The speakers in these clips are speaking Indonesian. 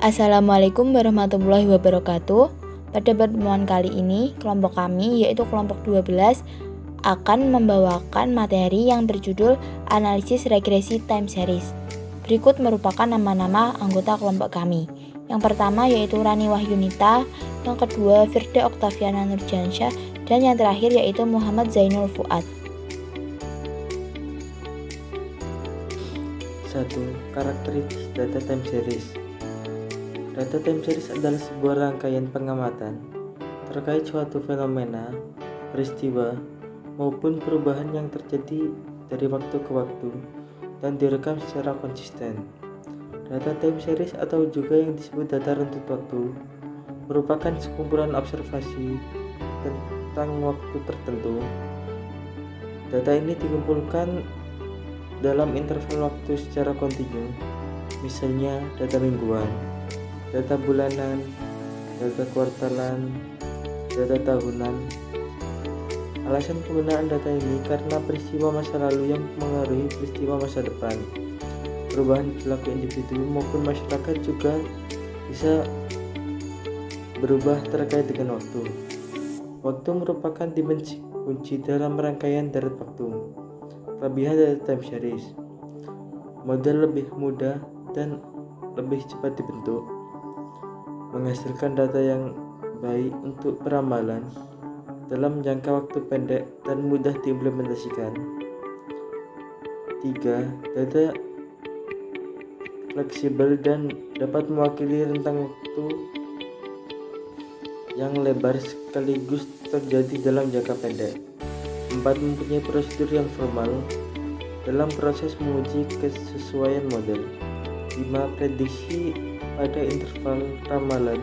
Assalamualaikum warahmatullahi wabarakatuh. Pada pertemuan kali ini, kelompok kami yaitu kelompok 12 akan membawakan materi yang berjudul Analisis Regresi Time Series. Berikut merupakan nama-nama anggota kelompok kami. Yang pertama yaitu Rani Wahyunita, yang kedua Firda Oktaviana Nurjansyah, dan yang terakhir yaitu Muhammad Zainul Fuad. 1. Karakteristik data time series. Data time series adalah sebuah rangkaian pengamatan terkait suatu fenomena, peristiwa, maupun perubahan yang terjadi dari waktu ke waktu dan direkam secara konsisten. Data time series atau juga yang disebut data runtut waktu merupakan sekumpulan observasi tentang waktu tertentu. Data ini dikumpulkan dalam interval waktu secara kontinu, misalnya data mingguan, data bulanan, data kuartalan, data tahunan. Alasan penggunaan data ini karena peristiwa masa lalu yang mengaruhi peristiwa masa depan. Perubahan perilaku individu maupun masyarakat juga bisa berubah terkait dengan waktu. Waktu merupakan dimensi kunci dalam rangkaian deret waktu. Kelebihan data time series: model lebih mudah dan lebih cepat dibentuk, menghasilkan data yang baik untuk peramalan dalam jangka waktu pendek dan mudah diimplementasikan. 3. Data fleksibel dan dapat mewakili rentang waktu yang lebar sekaligus terjadi dalam jangka pendek. 4. Mempunyai prosedur yang formal dalam proses menguji kesesuaian model. 5. Prediksi pada interval ramalan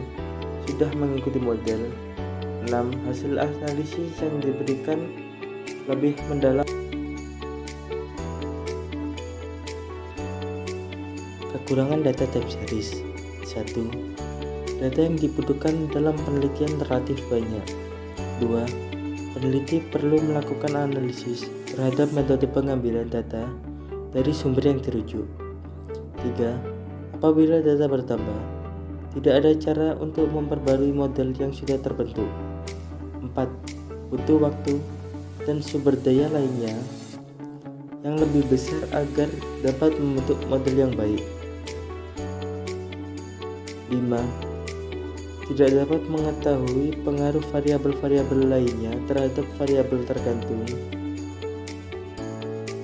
sudah mengikuti model. 6. Hasil analisis yang diberikan lebih mendalam. Kekurangan data time series. 1. Data yang dibutuhkan dalam penelitian relatif banyak. 2. Peneliti perlu melakukan analisis terhadap metode pengambilan data dari sumber yang dirujuk. 3. Apabila data bertambah, tidak ada cara untuk memperbarui model yang sudah terbentuk. 4. Butuh waktu dan sumber daya lainnya yang lebih besar agar dapat membentuk model yang baik. 5. Tidak dapat mengetahui pengaruh variabel-variabel lainnya terhadap variabel tergantung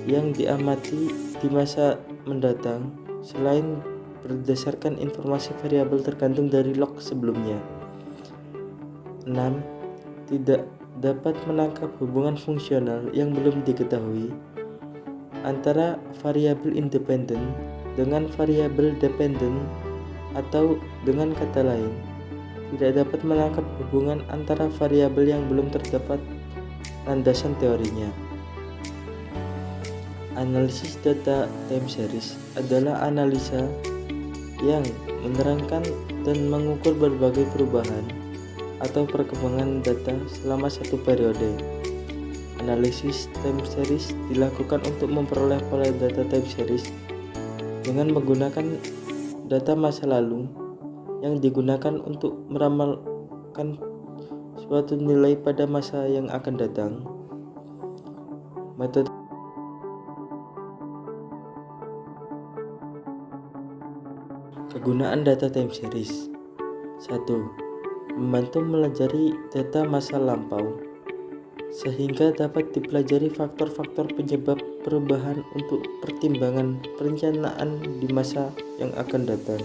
yang diamati di masa mendatang selain berdasarkan informasi variabel tergantung dari log sebelumnya. 6. Tidak dapat menangkap hubungan fungsional yang belum diketahui antara variabel independen dengan variabel dependen, atau dengan kata lain, tidak dapat menangkap hubungan antara variabel yang belum terdapat landasan teorinya. Analisis data time series adalah analisa yang menerangkan dan mengukur berbagai perubahan atau perkembangan data selama satu periode. Analisis time series dilakukan untuk memperoleh pola data time series dengan menggunakan data masa lalu yang digunakan untuk meramalkan suatu nilai pada masa yang akan datang. Metode kegunaan data time series. 1. Membantu melajari data masa lampau sehingga dapat dipelajari faktor-faktor penyebab perubahan untuk pertimbangan perencanaan di masa yang akan datang.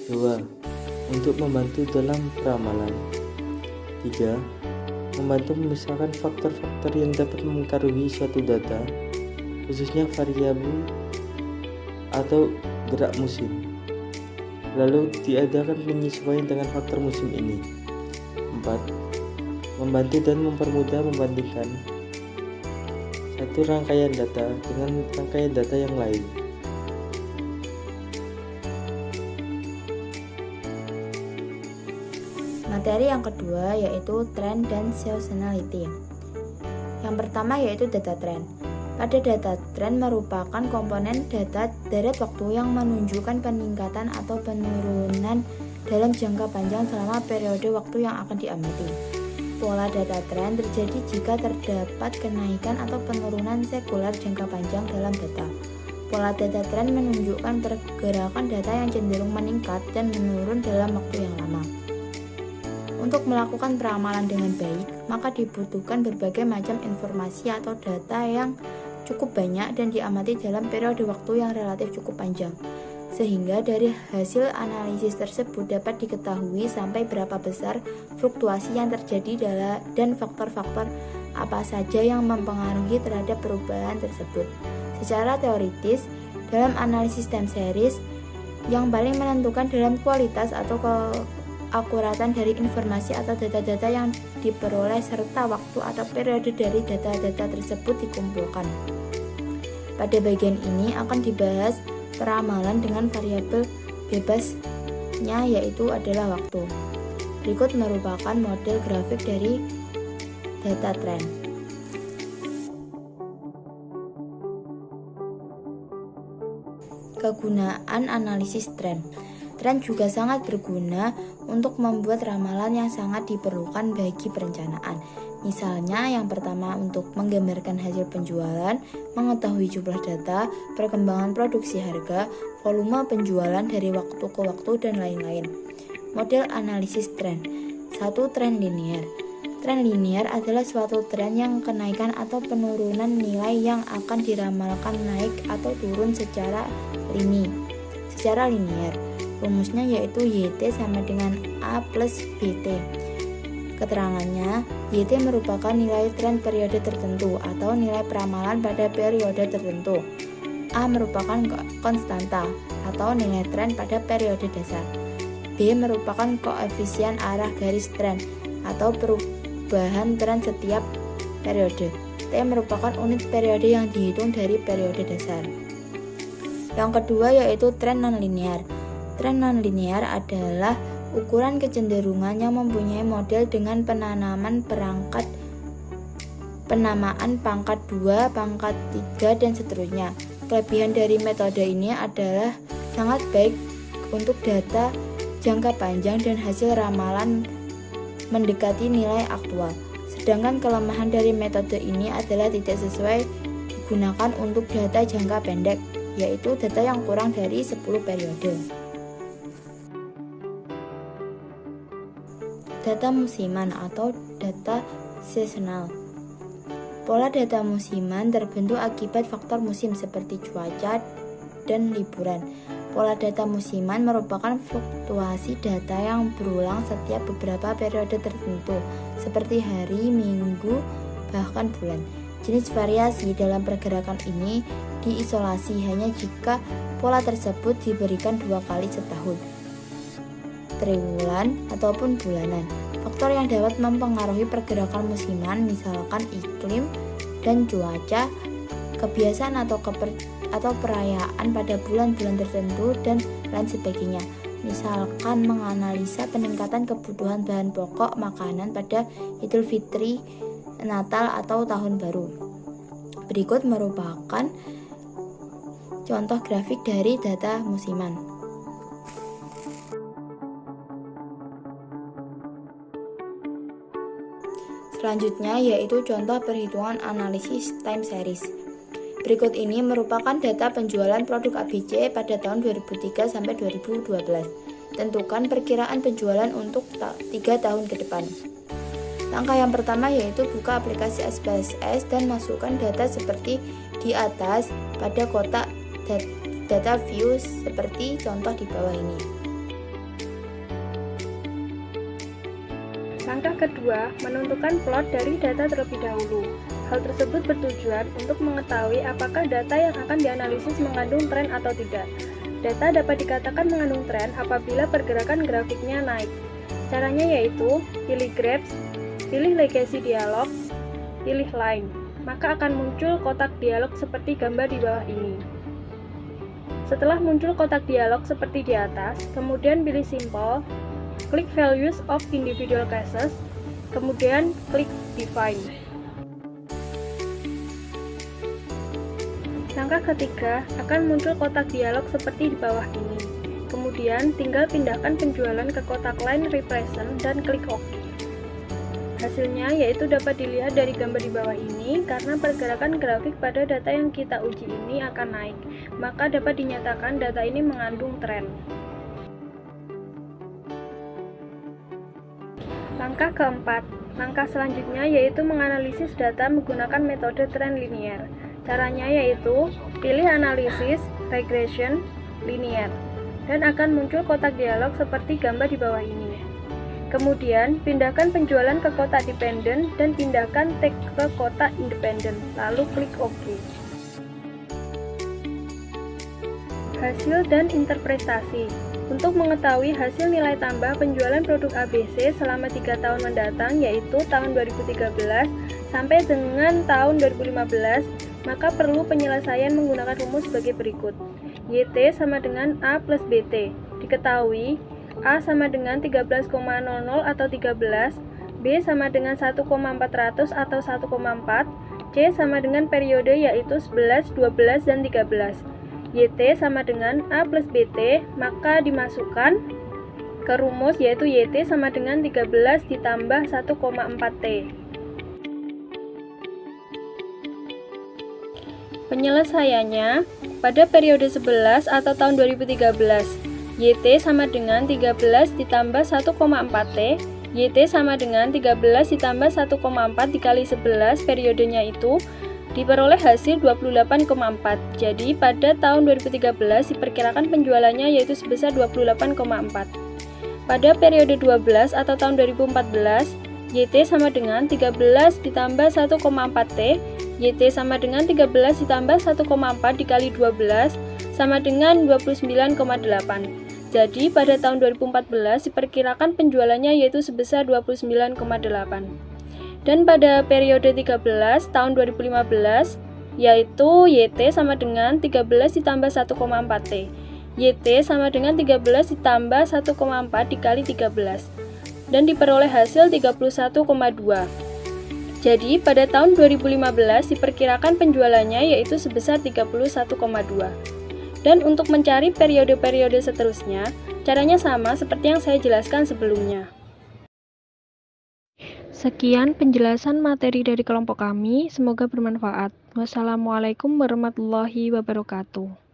2. Untuk membantu dalam peramalan. 3. Membantu memisahkan faktor-faktor yang dapat mempengaruhi suatu data, khususnya variabel atau gerak musim, lalu diadakan penyesuaian dengan faktor musim ini. 4. Membantu dan mempermudah membandingkan satu rangkaian data dengan rangkaian data yang lain. Materi yang kedua yaitu trend dan seasonality. Yang pertama yaitu data trend. Pada data tren merupakan komponen data deret waktu yang menunjukkan peningkatan atau penurunan dalam jangka panjang selama periode waktu yang akan diamati. Pola data tren terjadi jika terdapat kenaikan atau penurunan sekuler jangka panjang dalam data. Pola data tren menunjukkan pergerakan data yang cenderung meningkat dan menurun dalam waktu yang lama. Untuk melakukan peramalan dengan baik, maka dibutuhkan berbagai macam informasi atau data yang cukup banyak dan diamati dalam periode waktu yang relatif cukup panjang. Sehingga dari hasil analisis tersebut dapat diketahui sampai berapa besar fluktuasi yang terjadi dan faktor-faktor apa saja yang mempengaruhi terhadap perubahan tersebut. Secara teoritis, dalam analisis time series, yang paling menentukan dalam kualitas atau keakuratan dari informasi atau data-data yang diperoleh serta waktu atau periode dari data-data tersebut dikumpulkan. Pada bagian ini akan dibahas peramalan dengan variabel bebasnya yaitu adalah waktu. Berikut merupakan model grafik dari data tren. Kegunaan analisis tren. Tren juga sangat berguna untuk membuat ramalan yang sangat diperlukan bagi perencanaan. Misalnya yang pertama untuk menggambarkan hasil penjualan, mengetahui jumlah data, perkembangan produksi harga, volume penjualan dari waktu ke waktu, dan lain-lain. Model analisis tren. 1. Tren linear. Tren linear adalah suatu tren yang kenaikan atau penurunan nilai yang akan diramalkan naik atau turun secara linear. Rumusnya yaitu YT sama dengan A plus BT. Keterangannya, YT merupakan nilai tren periode tertentu atau nilai peramalan pada periode tertentu. A merupakan konstanta atau nilai tren pada periode dasar. B merupakan koefisien arah garis tren atau perubahan tren setiap periode. T merupakan unit periode yang dihitung dari periode dasar. Yang kedua yaitu tren nonlinear. Tren nonlinear adalah ukuran kecenderungan yang mempunyai model dengan penamaan pangkat 2, pangkat 3, dan seterusnya. Kelebihan dari metode ini adalah sangat baik untuk data jangka panjang dan hasil ramalan mendekati nilai aktual. Sedangkan kelemahan dari metode ini adalah tidak sesuai digunakan untuk data jangka pendek, yaitu data yang kurang dari 10 periode. Data musiman atau data seasonal. Pola data musiman terbentuk akibat faktor musim seperti cuaca dan liburan. Pola data musiman merupakan fluktuasi data yang berulang setiap beberapa periode tertentu, seperti hari, minggu, bahkan bulan. Jenis variasi dalam pergerakan ini diisolasi hanya jika pola tersebut diberikan 2 kali setahun, triwulan ataupun bulanan. Faktor yang dapat mempengaruhi pergerakan musiman misalkan iklim dan cuaca, kebiasaan atau perayaan pada bulan-bulan tertentu, dan lain sebagainya. Misalkan menganalisa peningkatan kebutuhan bahan pokok makanan pada Idul Fitri, Natal, atau Tahun Baru. Berikut merupakan contoh grafik dari data musiman. Selanjutnya yaitu contoh perhitungan analisis time series. Berikut ini merupakan data penjualan produk ABC pada tahun 2003 sampai 2012. Tentukan perkiraan penjualan untuk 3 tahun ke depan. Langkah yang pertama yaitu buka aplikasi SPSS dan masukkan data seperti di atas pada kotak data view seperti contoh di bawah ini. Langkah kedua, menentukan plot dari data terlebih dahulu. Hal tersebut bertujuan untuk mengetahui apakah data yang akan dianalisis mengandung tren atau tidak. Data dapat dikatakan mengandung tren apabila pergerakan grafiknya naik. Caranya yaitu, pilih Graphs, pilih Legacy Dialog, pilih Line. Maka akan muncul kotak dialog seperti gambar di bawah ini. Setelah muncul kotak dialog seperti di atas, kemudian pilih Simple, klik Values of Individual Cases, kemudian klik Define. Langkah ketiga, akan muncul kotak dialog seperti di bawah ini. Kemudian, tinggal pindahkan penjualan ke kotak line represent dan klik OK. Hasilnya yaitu dapat dilihat dari gambar di bawah ini, karena pergerakan grafik pada data yang kita uji ini akan naik, maka dapat dinyatakan data ini mengandung tren. Langkah keempat, langkah selanjutnya yaitu menganalisis data menggunakan metode tren linear. Caranya yaitu pilih analisis, regression, linear, dan akan muncul kotak dialog seperti gambar di bawah ini. Kemudian, pindahkan penjualan ke kotak dependent dan pindahkan tag ke kotak independent, lalu klik OK. Hasil dan interpretasi. Untuk mengetahui hasil nilai tambah penjualan produk ABC selama 3 tahun mendatang, yaitu tahun 2013 sampai dengan tahun 2015, maka perlu penyelesaian menggunakan rumus sebagai berikut. YT sama dengan A plus BT. Diketahui, A sama dengan 13,00 atau 13, B sama dengan 1,400 atau 1,4, C sama dengan periode yaitu 11, 12, dan 13. YT sama dengan A plus BT, maka dimasukkan ke rumus yaitu YT sama dengan 13 ditambah 1,4T. Penyelesaiannya, pada periode 11 atau tahun 2013, YT sama dengan 13 ditambah 1,4T, YT sama dengan 13 ditambah 1,4 dikali 11 periodenya itu, diperoleh hasil 28,4. Jadi pada tahun 2013 diperkirakan penjualannya yaitu sebesar 28,4. Pada periode 12 atau tahun 2014, YT sama dengan 13 ditambah 1,4T, YT sama dengan 13 ditambah 1,4 dikali 12 sama dengan 29,8. Jadi pada tahun 2014 diperkirakan penjualannya yaitu sebesar 29,8. Dan pada periode 13 tahun 2015 yaitu YT sama dengan 13 ditambah 1,4T, YT sama dengan 13 ditambah 1,4 dikali 13 dan diperoleh hasil 31,2. Jadi pada tahun 2015 diperkirakan penjualannya yaitu sebesar 31,2. Dan untuk mencari periode-periode seterusnya, caranya sama seperti yang saya jelaskan sebelumnya. Sekian penjelasan materi dari kelompok kami, semoga bermanfaat. Wassalamualaikum warahmatullahi wabarakatuh.